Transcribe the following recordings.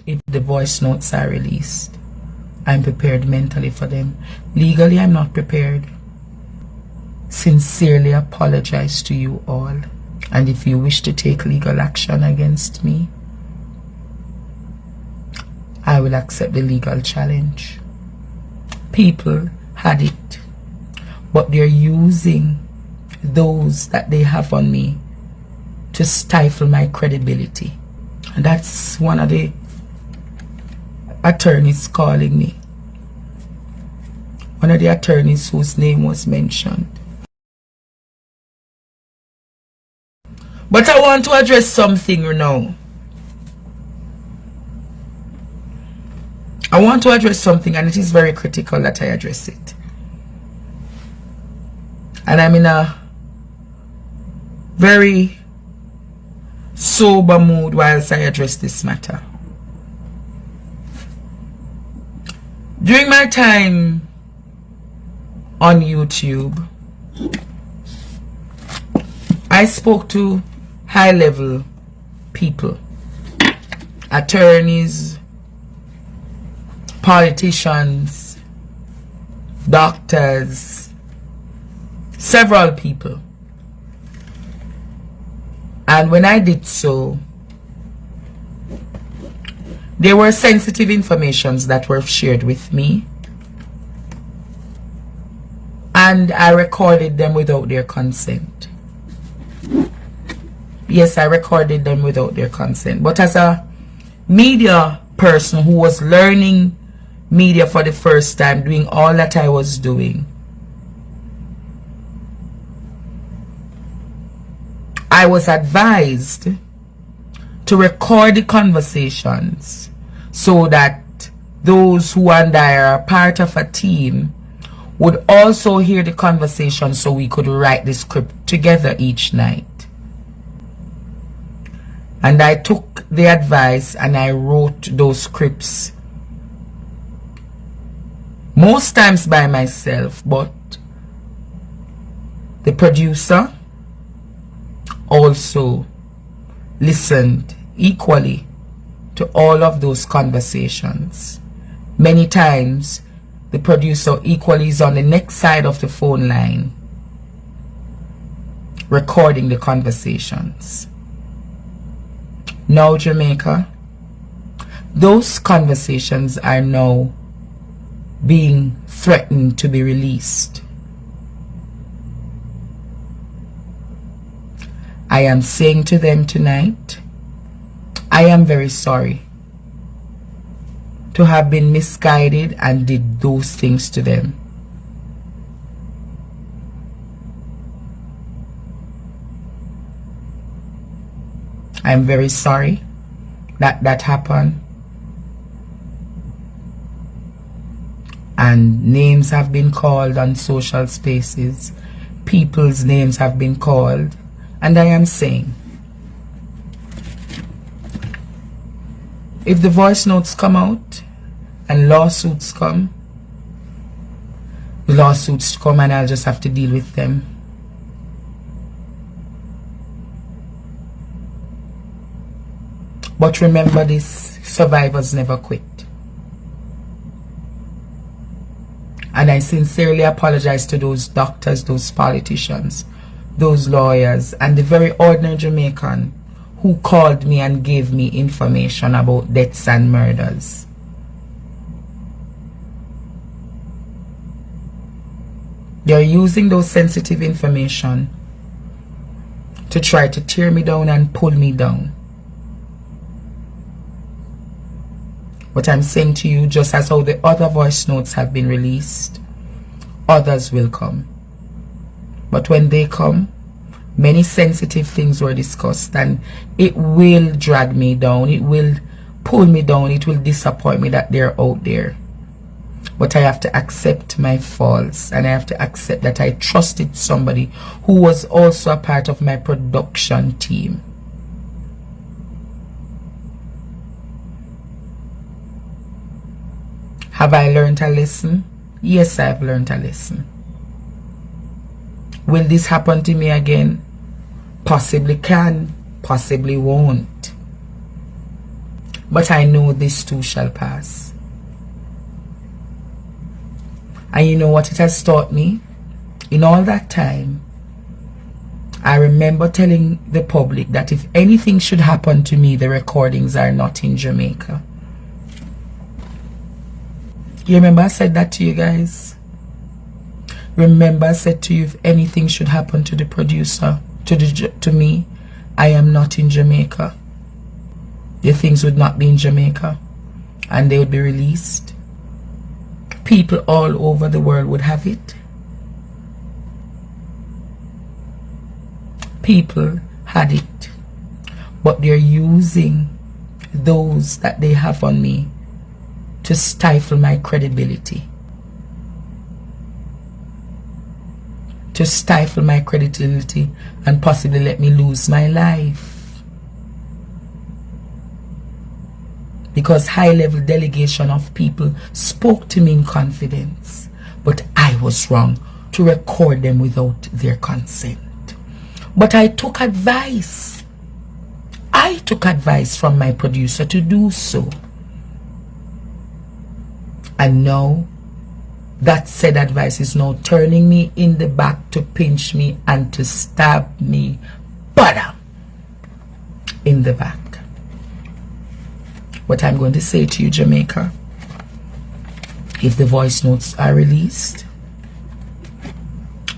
if the voice notes are released. I'm prepared mentally for them. Legally, I'm not prepared. Sincerely apologize to you all. And if you wish to take legal action against me, I will accept the legal challenge. People had it, but they're using those that they have on me to stifle my credibility. And that's one of the attorneys calling me. One of the attorneys whose name was mentioned. But I want to address something now. I want to address something, and it is very critical that I address it. And I'm in a very sober mood whilst I address this matter. During my time on YouTube, I spoke to high-level people, attorneys, politicians, doctors, several people. And when I did so, there were sensitive informations that were shared with me, and I recorded them without their consent. Yes, I recorded them without their consent. But as a media person who was learning media for the first time, doing all that I was doing, I was advised to record the conversations so that those who and I are part of a team would also hear the conversation, so we could write the script together each night. And I took the advice and I wrote those scripts, most times by myself, but the producer also listened equally to all of those conversations. Many times the producer equally is on the next side of the phone line recording the conversations. Now, Jamaica, those conversations are now being threatened to be released. I am saying to them tonight, I am very sorry to have been misguided and did those things to them. I'm very sorry that that happened. And names have been called on social spaces. People's names have been called. And I am saying, if the voice notes come out and lawsuits come, the lawsuits come and I'll just have to deal with them. But remember this, survivors never quit. And I sincerely apologize to those doctors, those politicians, those lawyers, and the very ordinary Jamaican who called me and gave me information about deaths and murders. They're using those sensitive information to try to tear me down and pull me down. But I'm saying to you, just as how the other voice notes have been released, others will come. But when they come, many sensitive things were discussed, and it will drag me down, it will pull me down, it will disappoint me that they're out there. But I have to accept my faults, and I have to accept that I trusted somebody who was also a part of my production team. Have I learned a lesson? Yes, I've learned a lesson. Will this happen to me again? Possibly can, possibly won't. but I know this too shall pass. And you know what it has taught me? In all that time, I remember telling the public that if anything should happen to me, the recordings are not in Jamaica. You remember I said that to you guys? Remember I said to you, if anything should happen to the producer, to me, I am not in Jamaica. The things would not be in Jamaica, and they would be released. People all over the world would have it. People had it, but they're using those that they have on me to stifle my credibility. To stifle my credibility and possibly let me lose my life. Because high-level delegation of people spoke to me in confidence, but I was wrong to record them without their consent. But I took advice. I took advice from my producer to do so. And now, that said advice is now turning me in the back to pinch me and to stab me bada in the back. What I'm going to say to you, Jamaica, if the voice notes are released,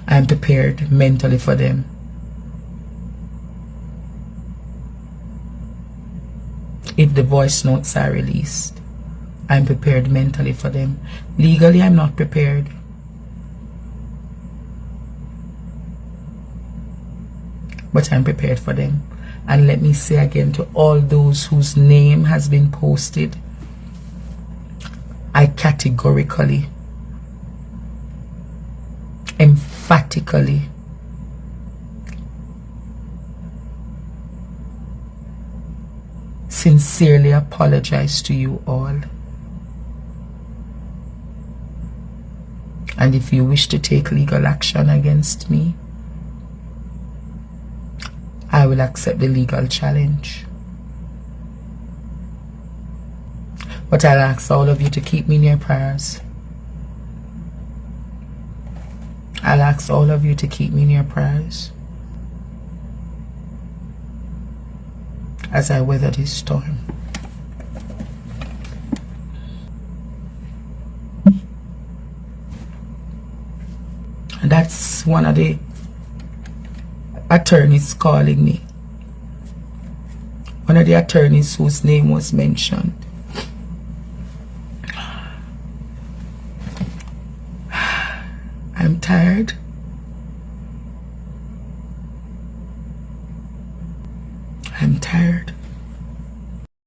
I'm prepared mentally for them. If the voice notes are released, I'm prepared mentally for them. Legally, I'm not prepared. But I'm prepared for them. And let me say again to all those whose name has been posted, I categorically, emphatically, sincerely apologize to you all. And if you wish to take legal action against me, I will accept the legal challenge. But I'll ask all of you to keep me in your prayers. I'll ask all of you to keep me in your prayers as I weather this storm. And that's one of the attorneys calling me. One of the attorneys whose name was mentioned. I'm tired. I'm tired.